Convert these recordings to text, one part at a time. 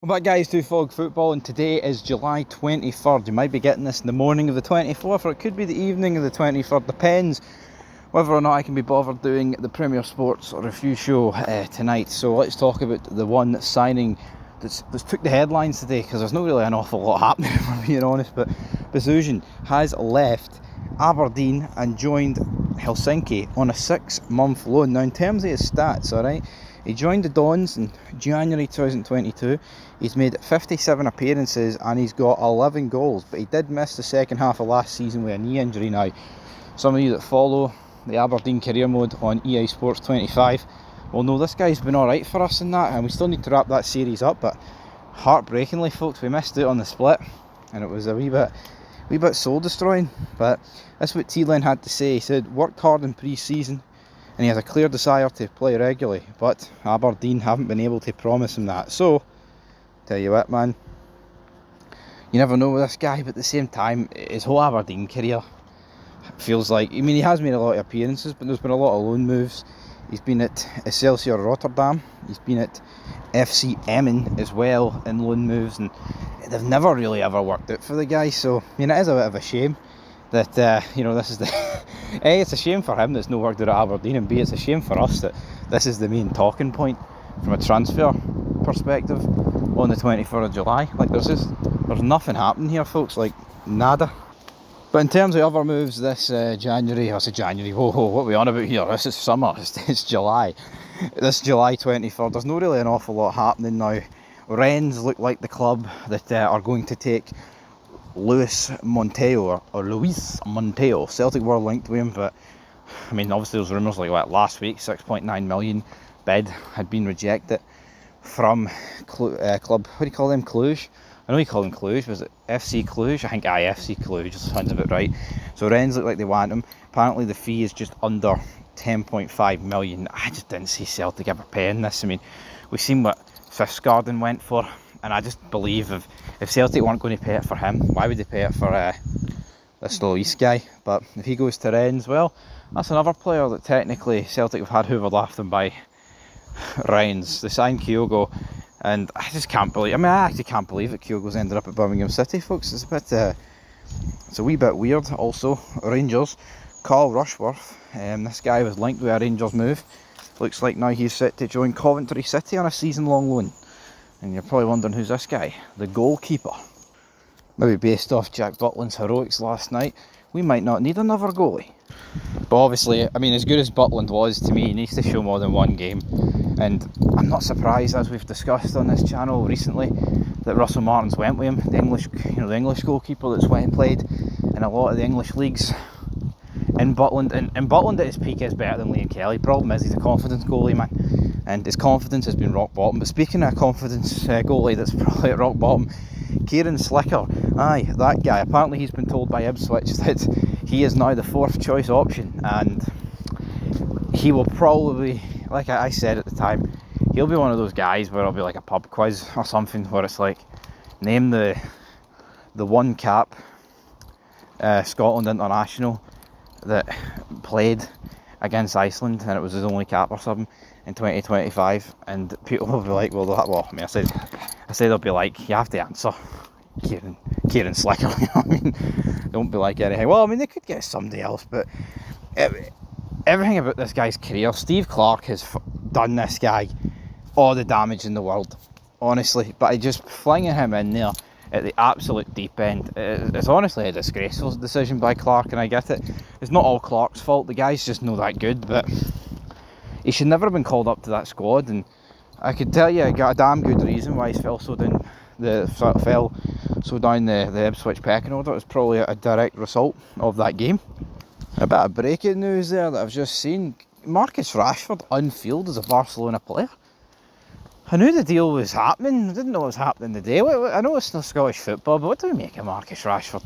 Well, back guys to Fog Football, and today is July 23rd. You might be getting this in the morning of the 24th, or it could be the evening of the 23rd. Depends whether or not I can be bothered doing the Premier Sports review show tonight. So let's talk about the one signing that's took the headlines today, because there's not really an awful lot happening, if I'm being honest. But Besuijen has left Aberdeen and joined Helsinki on a 6-month loan. Now, in terms of his stats, alright, he joined the Dons in January 2022. He's made 57 appearances and he's got 11 goals, but he did miss the second half of last season with a knee injury. Now, some of you that follow the Aberdeen career mode on EA Sports 25 will know this guy's been alright for us in that, and we still need to wrap that series up. But heartbreakingly, folks, we missed out on the split, and it was a wee bit soul destroying. But that's what Thielen had to say. He said, "Worked hard in pre-season and he has a clear desire to play regularly, but Aberdeen haven't been able to promise him that." So, tell you what, man, you never know with this guy, but at the same time, his whole Aberdeen career feels like, I mean, he has made a lot of appearances, but there's been a lot of loan moves. He's been at Excelsior Rotterdam, he's been at FC Emmen as well in loan moves, and they've never really ever worked out for the guy. So, I mean, it is a bit of a shame that, this is the A, it's a shame for him that's no worked out at Aberdeen, and B, it's a shame for us that this is the main talking point from a transfer perspective on the 24th of July. Like, there's nothing happening here, folks, like, nada. But in terms of other moves this January, whoa, what are we on about here? This is summer, it's July. This July 23rd, there's not really an awful lot happening now. Rennes look like the club that are going to take Luis Monteiro. Celtic were linked with him, but I mean, obviously those rumours like last week, 6.9 million bid had been rejected from club, what do you call them, Cluj? I know you call them Cluj, was it FC Cluj? I think FC Cluj, just sounds a bit right. So Rennes look like they want him. Apparently the fee is just under 10.5 million. I just didn't see Celtic ever paying this. I mean, we've seen what Fiskgarden went for, and I just believe if Celtic weren't going to pay it for him, why would they pay it for this Luis guy? But if he goes to Rennes, well, that's another player that technically Celtic have had hoovered off them by Rennes. They signed Kyogo, and I just can't believe, I actually can't believe that Kyogo's ended up at Birmingham City, folks. It's a bit, it's a wee bit weird. Also, Rangers, Carl Rushworth, this guy was linked with a Rangers move. Looks like now he's set to join Coventry City on a season-long loan. And you're probably wondering, who's this guy? The goalkeeper. Maybe based off Jack Butland's heroics last night, we might not need another goalie. But obviously, I mean, as good as Butland was to me, he needs to show more than one game. And I'm not surprised, as we've discussed on this channel recently, that Russell Martins went with him. The English goalkeeper that's went and played in a lot of the English leagues. And Butland at his peak is better than Liam Kelly. Problem is, he's a confidence goalie, man, and his confidence has been rock bottom. But speaking of a confidence goalie that's probably at rock bottom, Kieran Slicker, aye, that guy. Apparently he's been told by Ipswich that he is now the 4th choice option, and he will probably, like I said at the time, he'll be one of those guys where it'll be like a pub quiz or something, where it's like, name the one cap Scotland international that played against Iceland, and it was his only cap or something in 2025, and people will be like, I say they'll be like, you have to answer Kieran Slicker. You know what I mean? Don't be like anything. Well, I mean, they could get somebody else, but everything about this guy's career, Steve Clarke has done this guy all the damage in the world, honestly. But just flinging him in there at the absolute deep end, it's honestly a disgraceful decision by Clarke, and I get it. It's not all Clarke's fault. The guy's just not that good, but he should never have been called up to that squad. And I could tell you, I got a damn good reason why he fell so down the Ipswich pecking order. It was probably a direct result of that game. A bit of breaking news there that I've just seen: Marcus Rashford unfield as a Barcelona player. I knew the deal was happening. I didn't know it was happening today. I know it's not Scottish football, but what do we make of Marcus Rashford?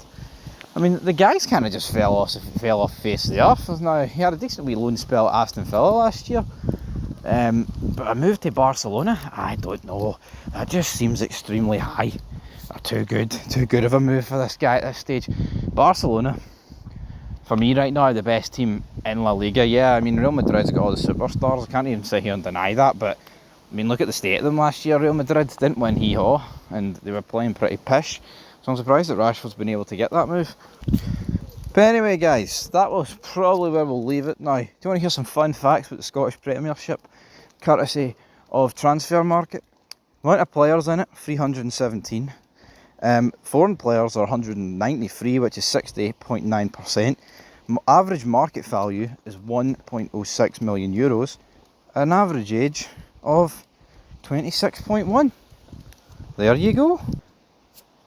I mean, the guy's kind of just fell off the face of the earth. Now, he had a decent wee loan spell at Aston Villa last year, but a move to Barcelona, I don't know. That just seems extremely high. Too good of a move for this guy at this stage. Barcelona, for me right now, the best team in La Liga. Yeah, I mean, Real Madrid's got all the superstars. I can't even sit here and deny that, but I mean, look at the state of them last year. Real Madrid didn't win hee-haw, and they were playing pretty pish. So I'm surprised that Rashford's been able to get that move. But anyway, guys, that was probably where we'll leave it now. Do you want to hear some fun facts about the Scottish Premiership, courtesy of Transfer Market? The amount of players in it, 317. Foreign players are 193, which is 68.9%. Average market value is 1.06 million euros. An average age of 26.1. There you go.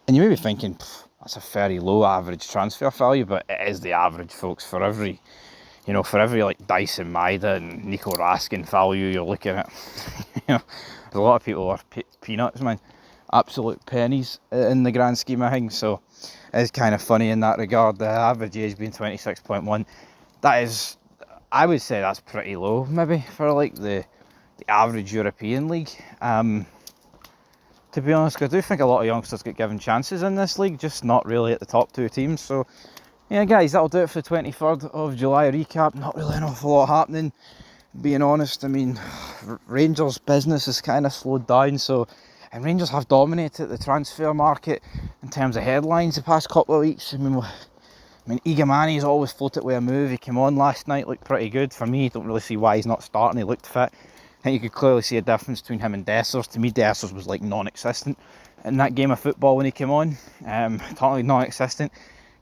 And you may be thinking, that's a very low average transfer value, but it is the average, folks. For every like Dyson Maeda and Nico Raskin value you're looking at, a lot of people are peanuts, man. Absolute pennies in the grand scheme of things. So it's kind of funny in that regard. The average age being 26.1. That is, I would say that's pretty low, maybe, for like the average European league. To be honest, I do think a lot of youngsters get given chances in this league, just not really at the top two teams. So yeah, guys, that'll do it for the 23rd of July recap. Not really an awful lot happening, being honest. I mean, Rangers' business has kind of slowed down, and Rangers have dominated the transfer market in terms of headlines the past couple of weeks. I mean, Igamani's always floated with a move. He came on last night, looked pretty good. For me, don't really see why he's not starting. He looked fit. I think you could clearly see a difference between him and Dessers. To me, Dessers was like non-existent in that game of football when he came on. Totally non-existent.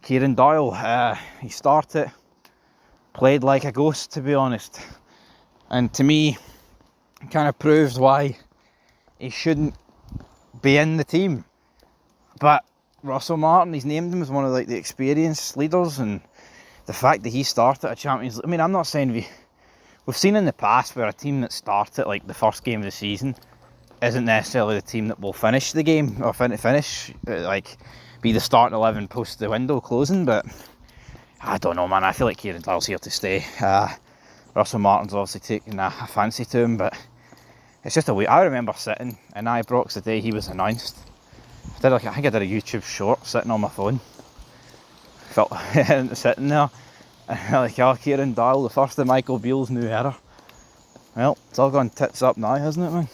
Kieran Doyle, he started, played like a ghost, to be honest. And to me, kind of proved why he shouldn't be in the team. But Russell Martin, he's named him as one of like the experienced leaders, and the fact that he started a Champions League, I mean, I'm not saying we've seen in the past where a team that started like the first game of the season isn't necessarily the team that will finish the game, or finish like be the starting 11 post the window closing. But I don't know, man. I feel like Kieran Doyle's here to stay. Russell Martin's obviously taking a fancy to him, but it's just a way. I remember sitting in Ibrox the day he was announced. I think I did a YouTube short sitting on my phone. Felt sitting there, like, oh, Kieran Doyle, the first of Michael Beale's new era. Well, it's all gone tits up now, hasn't it, man?